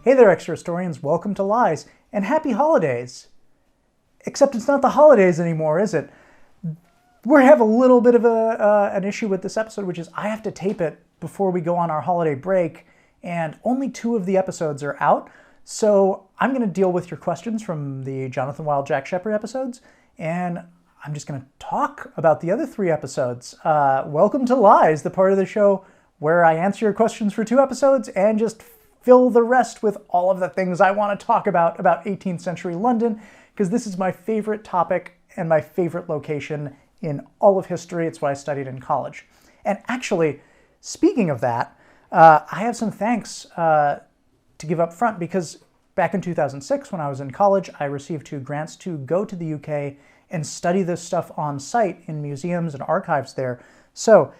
Hey there, extra historians. Welcome to Lies, and happy holidays. Except it's not the holidays anymore, is it? We have a little bit of an issue with this episode, which is I have to tape it before we go on our holiday break, and only 2 of the episodes are out. So I'm going to deal with your questions from the Jonathan Wild, Jack Shepherd episodes, and I'm just going to talk about the other 3 episodes. Welcome to Lies, the part of the show where I answer your questions for 2 episodes and just fill the rest with all of the things I want to talk about 18th century London, because this is my favorite topic and my favorite location in all of history. It's what I studied in college. And actually, speaking of that, I have some thanks to give up front, because back in 2006, when I was in college, I received 2 grants to go to the UK and study this stuff on site in museums and archives there. So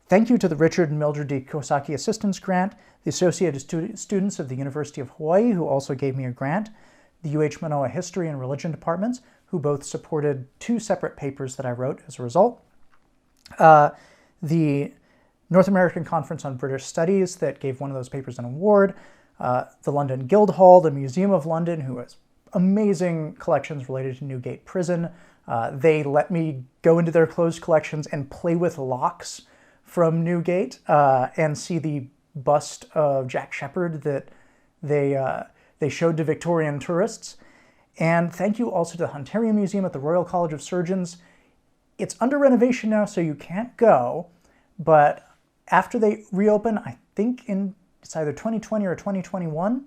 thank you to the Richard and Mildred D. Kosaki Assistance Grant, the Associated Students of the University of Hawaii, who also gave me a grant, the UH Manoa History and Religion Departments, who both supported 2 separate papers that I wrote as a result, the North American Conference on British Studies that gave one of those papers an award, the London Guildhall, the Museum of London, who has amazing collections related to Newgate Prison. They let me go into their closed collections and play with locks from Newgate and see the bust of Jack Shepherd that they showed to Victorian tourists. And thank you also to the Hunterian Museum at the Royal College of Surgeons. It's under renovation now, so you can't go, but after they reopen, I think it's either 2020 or 2021,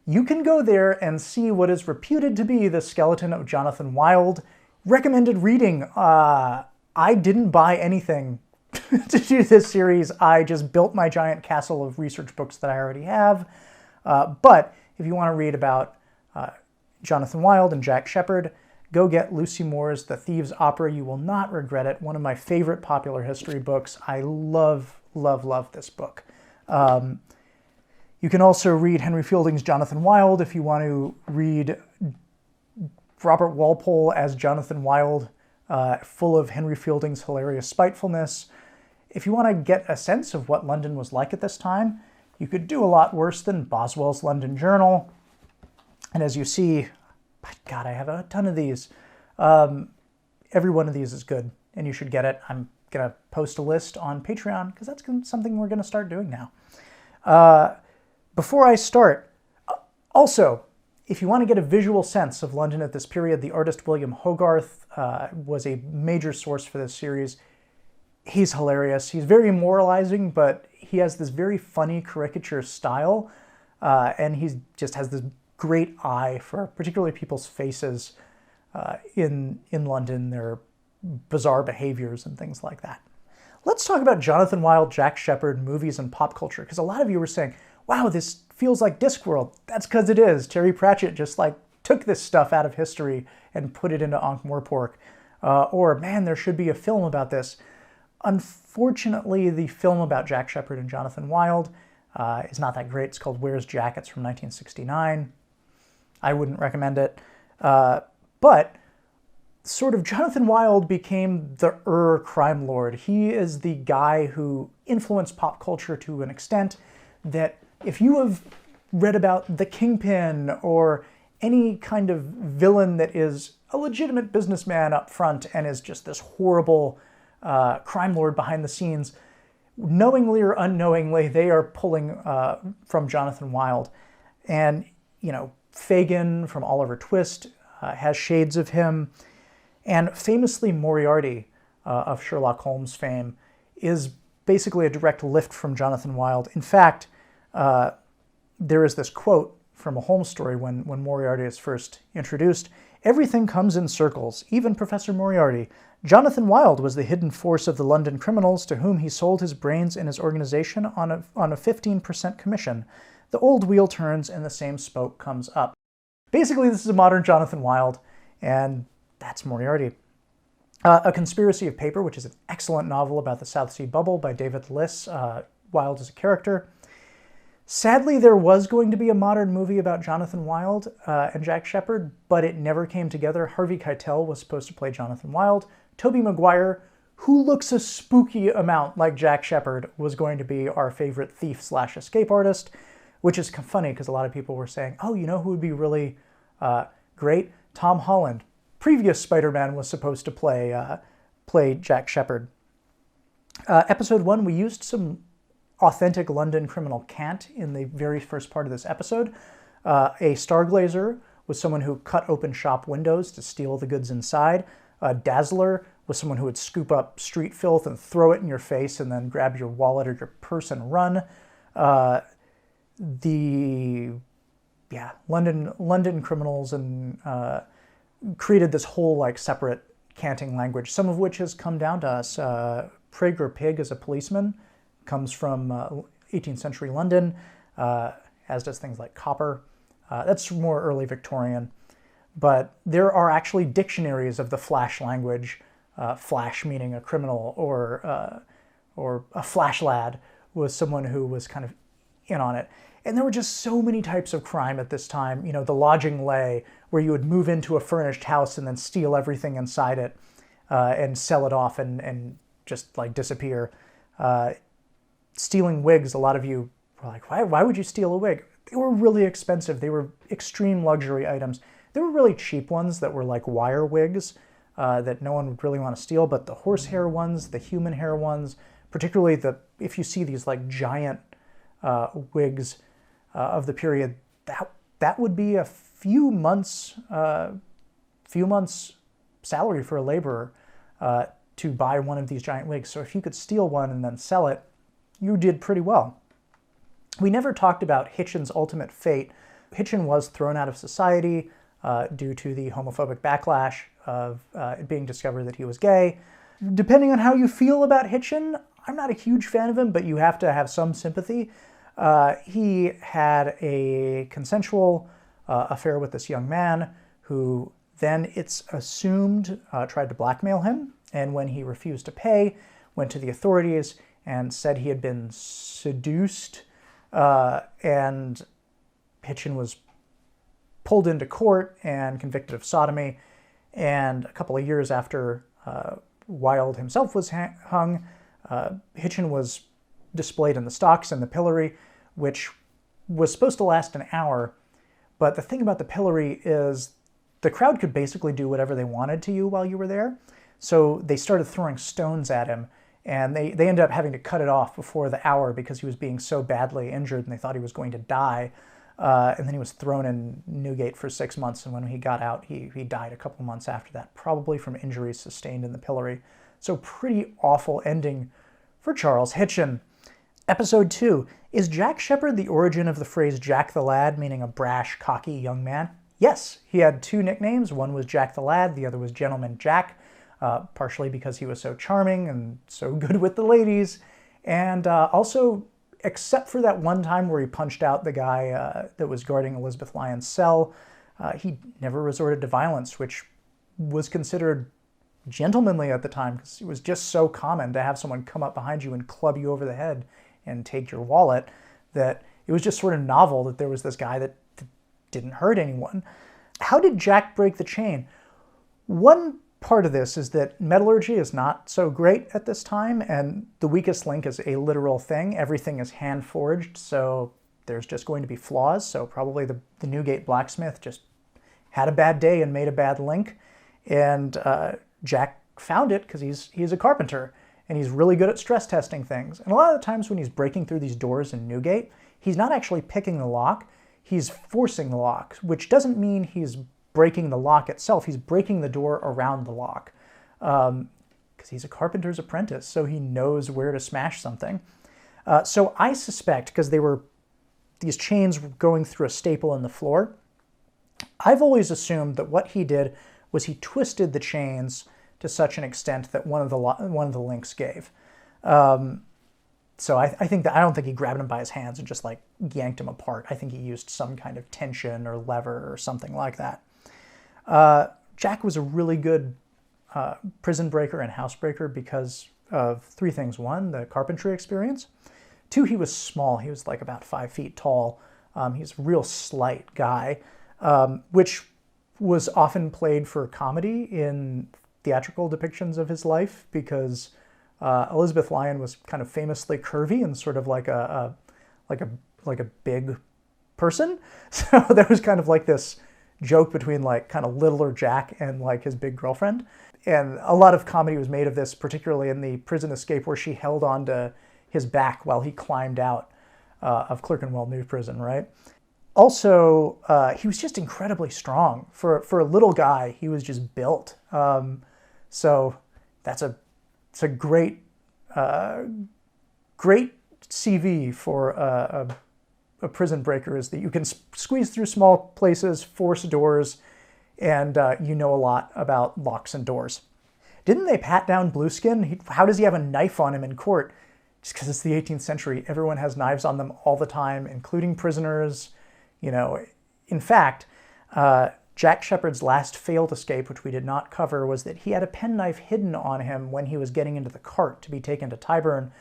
you can go there and see what is reputed to be the skeleton of Jonathan Wild. Recommended reading. I didn't buy anything to do this series. I just built my giant castle of research books that I already have. But if you want to read about Jonathan Wild and Jack Shepherd, go get Lucy Moore's The Thieves' Opera. You will not regret it. One of my favorite popular history books. I love, love, love this book. You can also read Henry Fielding's Jonathan Wild if you want to read Robert Walpole as Jonathan Wild, full of Henry Fielding's hilarious spitefulness. If you want to get a sense of what London was like at this time, you could do a lot worse than Boswell's London Journal. And as you see, God, I have a ton of these. Every one of these is good, and you should get it. I'm going to post a list on Patreon, because that's something we're going to start doing now. Before I start, also, if you want to get a visual sense of London at this period, the artist William Hogarth was a major source for this series. He's hilarious. He's very moralizing, but he has this very funny caricature style, and he just has this great eye for particularly people's faces in London, their bizarre behaviors and things like that. Let's talk about Jonathan Wild, Jack Shepherd, movies and pop culture, because a lot of you were saying, wow, this feels like Discworld. That's because it is. Terry Pratchett just took this stuff out of history and put it into Ankh-Morpork. Or, man, there should be a film about this. Unfortunately, the film about Jack Shepherd and Jonathan Wild is not that great. It's called Where's Jack? It's from 1969. I wouldn't recommend it. But sort of Jonathan Wild became the crime lord. He is the guy who influenced pop culture to an extent that if you have read about the Kingpin or any kind of villain that is a legitimate businessman up front and is just this horrible crime lord behind the scenes, knowingly or unknowingly, they are pulling from Jonathan Wild. And, Fagin from Oliver Twist has shades of him. And famously, Moriarty of Sherlock Holmes fame is basically a direct lift from Jonathan Wild. In fact, there is this quote from a Holmes story when Moriarty is first introduced. Everything comes in circles, even Professor Moriarty. Jonathan Wild was the hidden force of the London criminals to whom he sold his brains and his organization on a 15% commission. The old wheel turns and the same spoke comes up. Basically, this is a modern Jonathan Wild, and that's Moriarty. A Conspiracy of Paper, which is an excellent novel about the South Sea Bubble by David Liss. Wild as a character. Sadly, there was going to be a modern movie about Jonathan Wild and Jack Shepherd, but it never came together. Harvey Keitel was supposed to play Jonathan Wild. Tobey Maguire, who looks a spooky amount like Jack Shepherd, was going to be our favorite thief/escape artist. which is funny because a lot of people were saying, oh, you know who would be really great? Tom Holland. Previous Spider-Man was supposed to play Jack Shephard. Episode 1, we used some authentic London criminal cant in the very first part of this episode. A Starglazer was someone who cut open shop windows to steal the goods inside. A Dazzler was someone who would scoop up street filth and throw it in your face and then grab your wallet or your purse and run. London criminals and created this whole like separate canting language, some of which has come down to us. Prig or Pig as a policeman comes from 18th century London, as does things like copper. That's more early Victorian. But there are actually dictionaries of the Flash language, Flash meaning a criminal, or a Flash lad was someone who was kind of in on it. And there were just so many types of crime at this time. You know, the lodging lay, where you would move into a furnished house and then steal everything inside it and sell it off and just like disappear. Stealing wigs, a lot of you were like, why would you steal a wig? They were really expensive. They were extreme luxury items. There were really cheap ones that were like wire wigs that no one would really want to steal, but the horsehair ones, the human hair ones, particularly if you see these like giant wigs of the period, that would be a few months salary for a laborer to buy one of these giant wigs. So if you could steal one and then sell it, you did pretty well. We never talked about Hitchin's ultimate fate. Hitchin was thrown out of society due to the homophobic backlash of it being discovered that he was gay. Depending on how you feel about Hitchin, I'm not a huge fan of him, but you have to have some sympathy. He had a consensual affair with this young man who then, it's assumed, tried to blackmail him. And when he refused to pay, went to the authorities and said he had been seduced. And Hitchin was pulled into court and convicted of sodomy. And a couple of years after Wilde himself was hung, Hitchin was displayed in the stocks in the pillory, which was supposed to last an hour. But the thing about the pillory is the crowd could basically do whatever they wanted to you while you were there. So they started throwing stones at him, and they ended up having to cut it off before the hour because he was being so badly injured and they thought he was going to die. And then he was thrown in Newgate for 6 months, and when he got out, he died a couple months after that, probably from injuries sustained in the pillory. So pretty awful ending for Charles Hitchin. Episode 2. Is Jack Shephard the origin of the phrase Jack the Lad, meaning a brash, cocky young man? Yes, he had 2 nicknames. One was Jack the Lad, the other was Gentleman Jack, partially because he was so charming and so good with the ladies, and also, except for that one time where he punched out the guy that was guarding Elizabeth Lyon's cell, he never resorted to violence, which was considered gentlemanly at the time because it was just so common to have someone come up behind you and club you over the head and take your wallet that it was just sort of novel that there was this guy that didn't hurt anyone. How did Jack break the chain? One part of this is that metallurgy is not so great at this time, and the weakest link is a literal thing. Everything is hand forged, so there's just going to be flaws. So probably the Newgate blacksmith just had a bad day and made a bad link, and Jack found it because he's a carpenter and he's really good at stress testing things. And a lot of the times when he's breaking through these doors in Newgate, he's not actually picking the lock, he's forcing the lock, which doesn't mean he's breaking the lock itself, he's breaking the door around the lock. Because he's a carpenter's apprentice, so he knows where to smash something. So I suspect, because these chains were going through a staple in the floor, I've always assumed that what he did was he twisted the chains to such an extent that one of the links gave. So I think that I don't think he grabbed him by his hands and just like yanked him apart. I think he used some kind of tension or lever or something like that. Jack was a really good prison breaker and housebreaker because of 3 things. 1, the carpentry experience. 2, he was small. He was like about 5 feet tall. He's a real slight guy, which was often played for comedy in theatrical depictions of his life because Elizabeth Lyon was kind of famously curvy and sort of like a like a big person. So there was kind of like this joke between like kind of littler Jack and like his big girlfriend. And a lot of comedy was made of this, particularly in the prison escape where she held onto his back while he climbed out of Clerkenwell New Prison, right? Also, he was just incredibly strong. For a little guy, he was just built. So it's a great great CV for a prison breaker, is that you can squeeze through small places, force doors, and you know a lot about locks and doors. Didn't they pat down Blueskin? How does he have a knife on him in court? Just because it's the 18th century, everyone has knives on them all the time, including prisoners. You know, in fact, Jack Sheppard's last failed escape, which we did not cover, was that he had a penknife hidden on him when he was getting into the cart to be taken to Tyburn.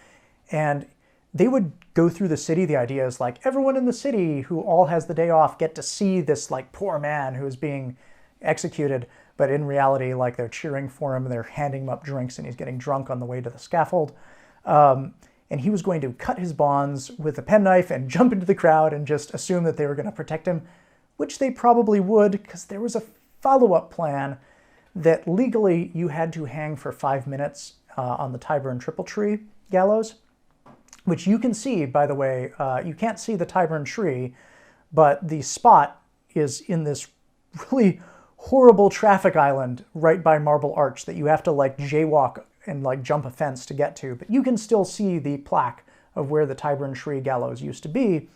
And they would go through the city. The idea is like everyone in the city who all has the day off get to see this like poor man who is being executed. But in reality, like they're cheering for him, they're handing him up drinks, and he's getting drunk on the way to the scaffold. And he was going to cut his bonds with a penknife and jump into the crowd and just assume that they were going to protect him, which they probably would, because there was a follow-up plan that legally you had to hang for 5 minutes on the Tyburn Triple Tree gallows, which you can see, by the way. You can't see the Tyburn tree, but the spot is in this really horrible traffic island right by Marble Arch that you have to like jaywalk and like jump a fence to get to, but you can still see the plaque of where the Tyburn tree gallows used to be.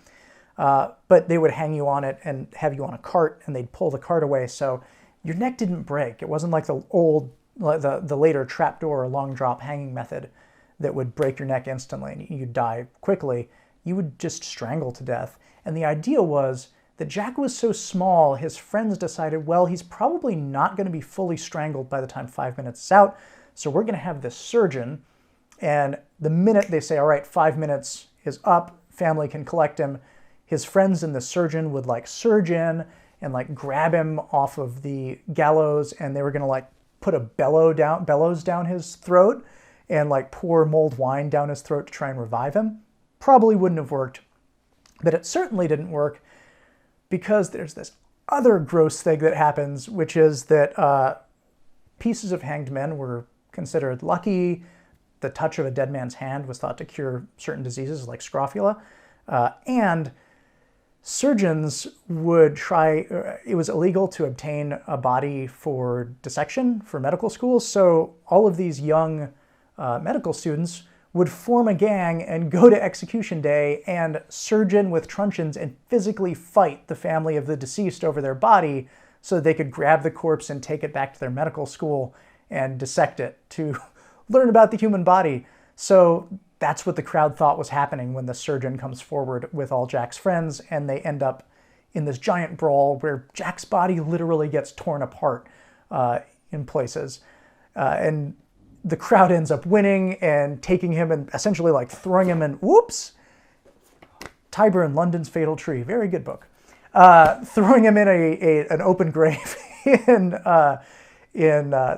But they would hang you on it and have you on a cart, and they'd pull the cart away, so your neck didn't break. It wasn't like the later trapdoor or long drop hanging method that would break your neck instantly and you'd die quickly. You would just strangle to death. And the idea was that Jack was so small, his friends decided, well, he's probably not going to be fully strangled by the time 5 minutes is out, so we're going to have this surgeon, and the minute they say, all right, 5 minutes is up, family can collect him, his friends and the surgeon would like surge in and like grab him off of the gallows, and they were going to like put a bellows down his throat and like pour mulled wine down his throat to try and revive him. Probably wouldn't have worked, but it certainly didn't work because there's this other gross thing that happens, which is that pieces of hanged men were considered lucky. The touch of a dead man's hand was thought to cure certain diseases like scrofula. And surgeons would try, it was illegal to obtain a body for dissection for medical schools, so all of these young medical students would form a gang and go to execution day and surgeon with truncheons and physically fight the family of the deceased over their body so they could grab the corpse and take it back to their medical school and dissect it to learn about the human body. So that's what the crowd thought was happening when the surgeon comes forward with all Jack's friends, and they end up in this giant brawl where Jack's body literally gets torn apart in places. And the crowd ends up winning and taking him and essentially like throwing him in, whoops, Tyburn, London's Fatal Tree, very good book. Throwing him in an open grave in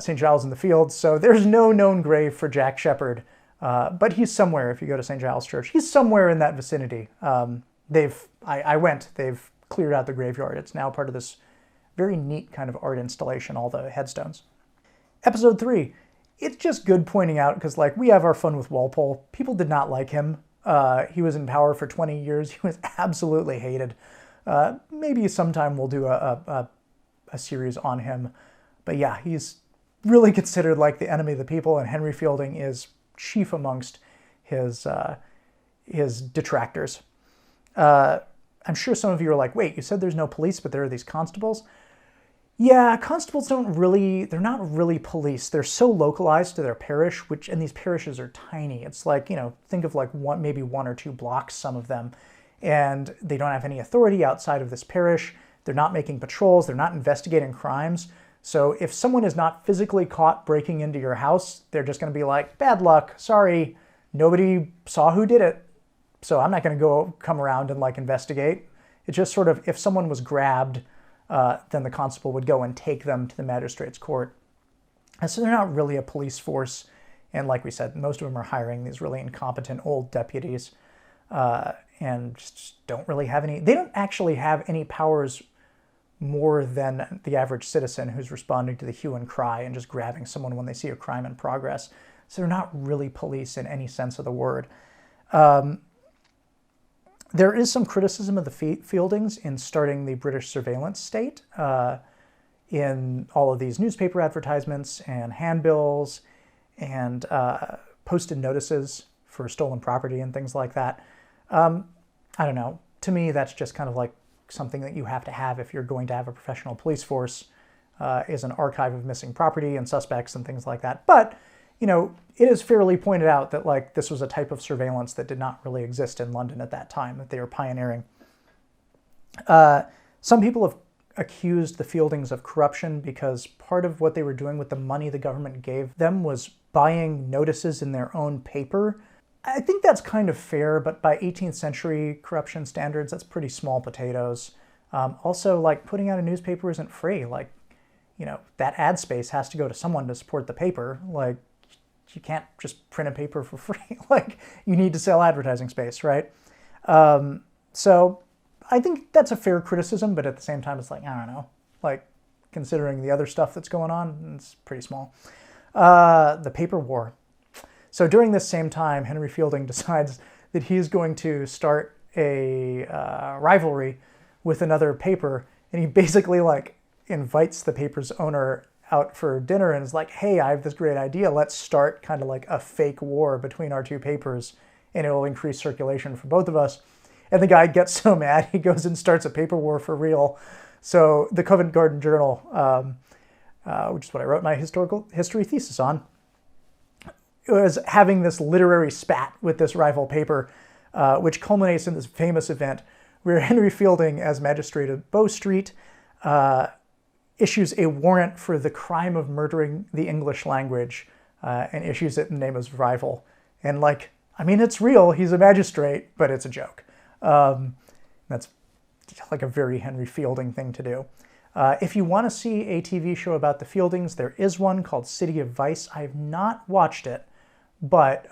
St. Giles in the Fields. So there's no known grave for Jack Sheppard, but he's somewhere. If you go to St. Giles Church, he's somewhere in that vicinity. I went. They've cleared out the graveyard. It's now part of this very neat kind of art installation. All the headstones. Episode 3. It's just good pointing out because, like, we have our fun with Walpole. People did not like him. He was in power for 20 years. He was absolutely hated. Maybe sometime we'll do a series on him. But yeah, he's really considered like the enemy of the people, and Henry Fielding is chief amongst his detractors. I'm sure some of you are like, wait, you said there's no police, but there are these constables? Yeah, constables they're not really police. They're so localized to their parish, and these parishes are tiny. It's like, think of like maybe 1 or 2 blocks, some of them, and they don't have any authority outside of this parish. They're not making patrols. They're not investigating crimes. So if someone is not physically caught breaking into your house, they're just going to be like, bad luck, sorry, nobody saw who did it, so I'm not going to come around and like investigate. It's just sort of, if someone was grabbed, then the constable would go and take them to the magistrate's court. And so they're not really a police force. And like we said, most of them are hiring these really incompetent old deputies. and just don't really have any. They don't actually have any powers more than the average citizen who's responding to the hue and cry and just grabbing someone when they see a crime in progress. So they're not really police in any sense of the word. There is some criticism of the Fieldings in starting the British surveillance state in all of these newspaper advertisements and handbills and posted notices for stolen property and things like that. I don't know. To me, that's just kind of like something that you have to have if you're going to have a professional police force, is an archive of missing property and suspects and things like that. But, you know, it is fairly pointed out that like this was a type of surveillance that did not really exist in London at that time, that they were pioneering. Some people have accused the Fieldings of corruption because part of what they were doing with the money the government gave them was buying notices in their own paper. I think that's kind of fair, but by 18th century corruption standards, that's pretty small potatoes. Also, like, putting out a newspaper isn't free. Like, you know, that ad space has to go to someone to support the paper. Like, you can't just print a paper for free. Like, you need to sell advertising space, right? So I think that's a fair criticism, but at the same time, it's like, I don't know. Like, considering the other stuff that's going on, it's pretty small. The paper war. So during this same time, Henry Fielding decides that he's going to start a rivalry with another paper, and he basically like invites the paper's owner out for dinner and is like, hey, I have this great idea. Let's start kind of like a fake war between our two papers, and it will increase circulation for both of us. And the guy gets so mad, he goes and starts a paper war for real. So the Covent Garden Journal, which is what I wrote my history thesis on, was having this literary spat with this rival paper, which culminates in this famous event where Henry Fielding, as magistrate of Bow Street, issues a warrant for the crime of murdering the English language, and issues it in the name of his rival. And like, I mean, it's real, he's a magistrate, but it's a joke. That's like a very Henry Fielding thing to do. If you want to see a TV show about the Fieldings, there is one called City of Vice. I have not watched it, but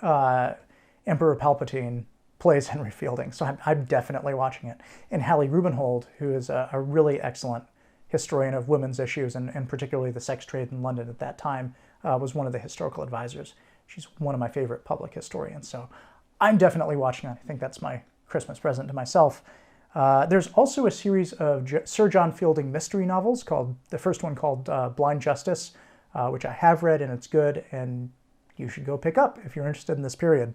Emperor Palpatine plays Henry Fielding, so I'm definitely watching it. And Hallie Rubenhold, who is a really excellent historian of women's issues, and particularly the sex trade in London at that time, was one of the historical advisors. She's one of my favorite public historians, so I'm definitely watching it. I think that's my Christmas present to myself. There's also a series of Sir John Fielding mystery novels, the first one called Blind Justice, which I have read, and it's good, and you should go pick up if you're interested in this period.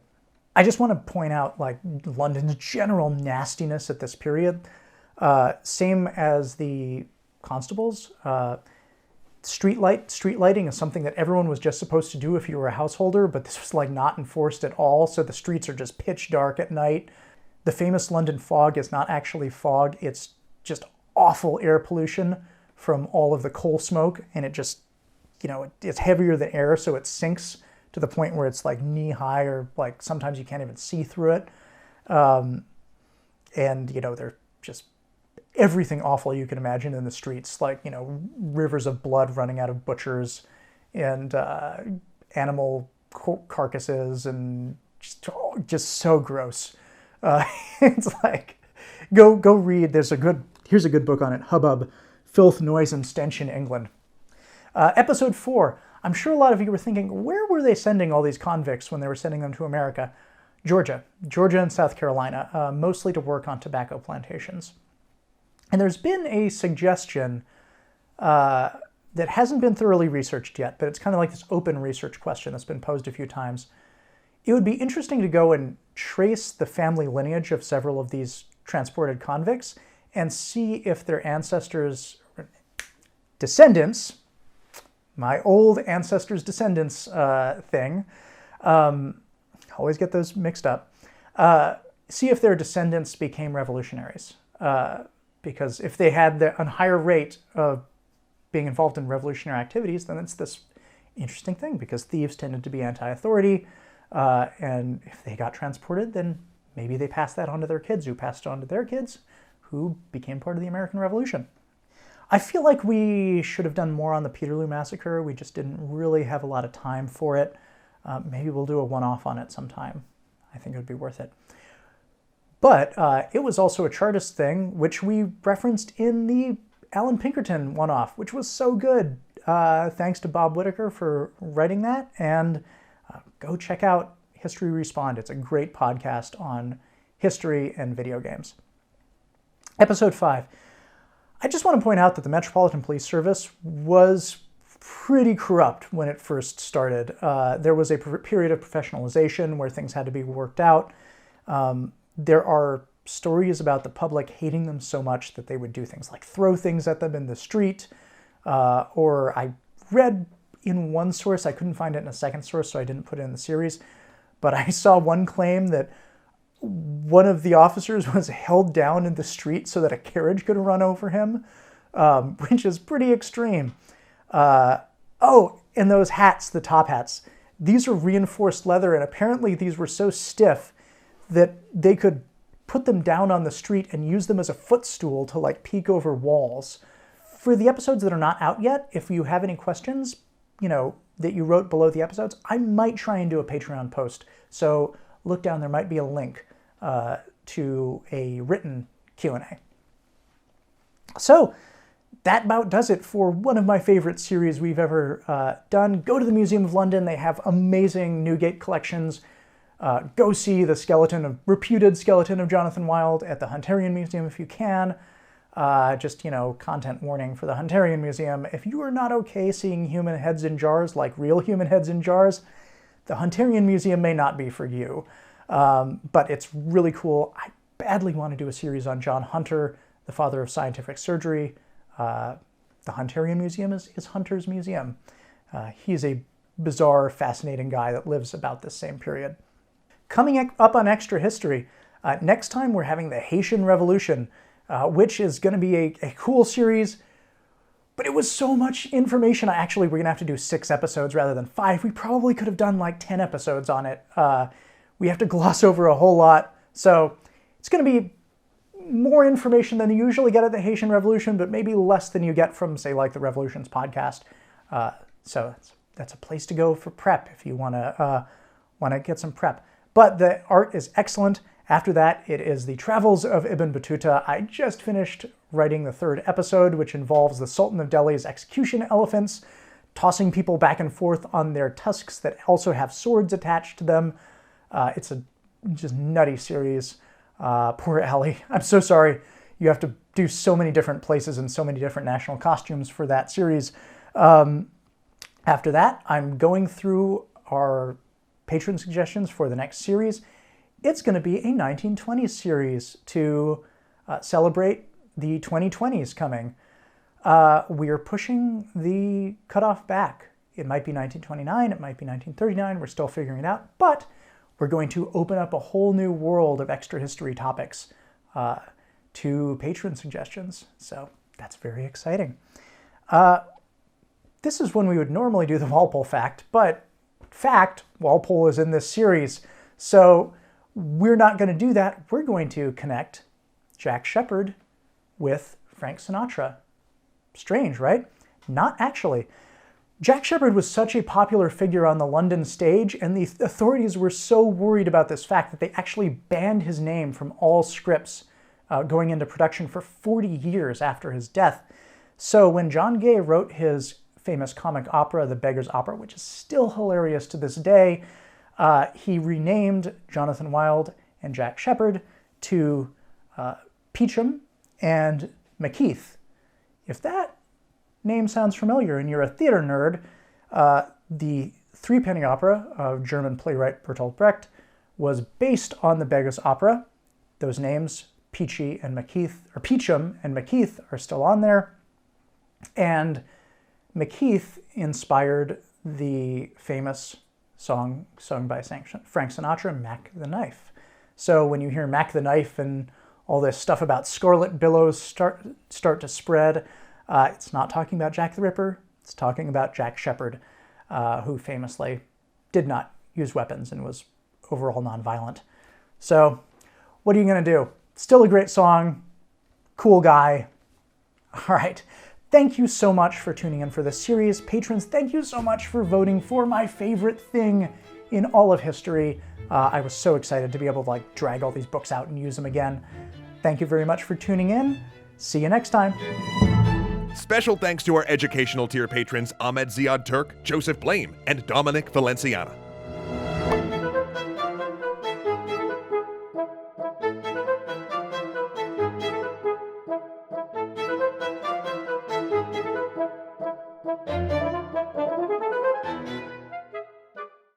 I just want to point out like London's general nastiness at this period. Same as the constables. Street lighting is something that everyone was just supposed to do if you were a householder, but this was like not enforced at all, so the streets are just pitch dark at night. The famous London fog is not actually fog, it's just awful air pollution from all of the coal smoke, and it just, you know, it's heavier than air, so it sinks to the point where it's like knee high, or like sometimes you can't even see through it. And, you know, they're just everything awful you can imagine in the streets, like, you know, rivers of blood running out of butchers, and animal carcasses, and just so gross. It's like, go read. Here's a good book on it. Hubbub, Filth, Noise, and Stench in England. Episode 4. I'm sure a lot of you were thinking, where were they sending all these convicts when they were sending them to America? Georgia and South Carolina, mostly to work on tobacco plantations. And there's been a suggestion that hasn't been thoroughly researched yet, but it's kind of like this open research question that's been posed a few times. It would be interesting to go and trace the family lineage of several of these transported convicts and see if their descendants, my old ancestors' descendants thing, always get those mixed up, see if their descendants became revolutionaries. Because if they had a higher rate of being involved in revolutionary activities, then it's this interesting thing, because thieves tended to be anti-authority, and if they got transported, then maybe they passed that on to their kids, who passed it on to their kids, who became part of the American Revolution. I feel like we should have done more on the Peterloo Massacre. We just didn't really have a lot of time for it. Maybe we'll do a one-off on it sometime. I think it would be worth it. But it was also a Chartist thing, which we referenced in the Alan Pinkerton one-off, which was so good. Thanks to Bob Whitaker for writing that, and go check out History Respawned. It's a great podcast on history and video games. Episode 5. I just want to point out that the Metropolitan Police Service was pretty corrupt when it first started. There was a period of professionalization where things had to be worked out. There are stories about the public hating them so much that they would do things like throw things at them in the street. Or I read in one source, I couldn't find it in a second source, so I didn't put it in the series, but I saw one claim that one of the officers was held down in the street so that a carriage could run over him, which is pretty extreme. Oh, and those hats, the top hats, these are reinforced leather, and apparently these were so stiff that they could put them down on the street and use them as a footstool to like peek over walls. For the episodes that are not out yet, if you have any questions, that you wrote below the episodes, I might try and do a Patreon post. So look down, there might be a link to a written Q&A. So that about does it for one of my favorite series we've ever done. Go to the Museum of London. They have amazing Newgate collections. Go see the reputed skeleton of Jonathan Wild at the Hunterian Museum if you can. Content warning for the Hunterian Museum. If you are not okay seeing human heads in jars, like real human heads in jars, the Hunterian Museum may not be for you. But it's really cool. I badly want to do a series on John Hunter, the father of scientific surgery. The Hunterian Museum is Hunter's museum. He's a bizarre, fascinating guy that lives about this same period. Coming up on Extra History, next time we're having the Haitian Revolution, which is going to be a cool series, but it was so much information. We're going to have to do 6 episodes rather than 5. We probably could have done like 10 episodes on it. We have to gloss over a whole lot. So it's going to be more information than you usually get at the Haitian Revolution, but maybe less than you get from, say, like the Revolutions podcast. So that's a place to go for prep if you want to get some prep. But the art is excellent. After that, it is the Travels of Ibn Battuta. I just finished writing the 3rd episode, which involves the Sultan of Delhi's execution elephants, tossing people back and forth on their tusks that also have swords attached to them. It's a just nutty series. Poor Ali. I'm so sorry. You have to do so many different places and so many different national costumes for that series. After that, I'm going through our patron suggestions for the next series. It's going to be a 1920s series to celebrate the 2020s coming. We're pushing the cutoff back. It might be 1929, it might be 1939, we're still figuring it out, but we're going to open up a whole new world of extra history topics to patron suggestions, so that's very exciting. This is when we would normally do the Walpole fact, but Walpole is in this series, so we're not going to do that. We're going to connect Jack Shepherd with Frank Sinatra. Strange, right? Not actually. Jack Shepherd was such a popular figure on the London stage, and the authorities were so worried about this fact that they actually banned his name from all scripts going into production for 40 years after his death. So when John Gay wrote his famous comic opera, The Beggar's Opera, which is still hilarious to this day, he renamed Jonathan Wild and Jack Shepherd to Peachum and Macheath. If that name sounds familiar and you're a theater nerd, the Threepenny Opera of German playwright Bertolt Brecht was based on the Beggar's Opera. Those names, Peachy and Macheath, or Peachum and Macheath, are still on there. And Macheath inspired the famous song sung by Frank Sinatra, Mack the Knife. So when you hear Mack the Knife and all this stuff about scarlet billows start to spread, it's not talking about Jack the Ripper, it's talking about Jack Shepherd, who famously did not use weapons and was overall nonviolent. So what are you going to do? Still a great song, cool guy. All right. Thank you so much for tuning in for this series. Patrons, thank you so much for voting for my favorite thing in all of history. I was so excited to be able to like drag all these books out and use them again. Thank you very much for tuning in. See you next time. Special thanks to our educational tier patrons Ahmed Ziad Turk, Joseph Blame, and Dominic Valenciana.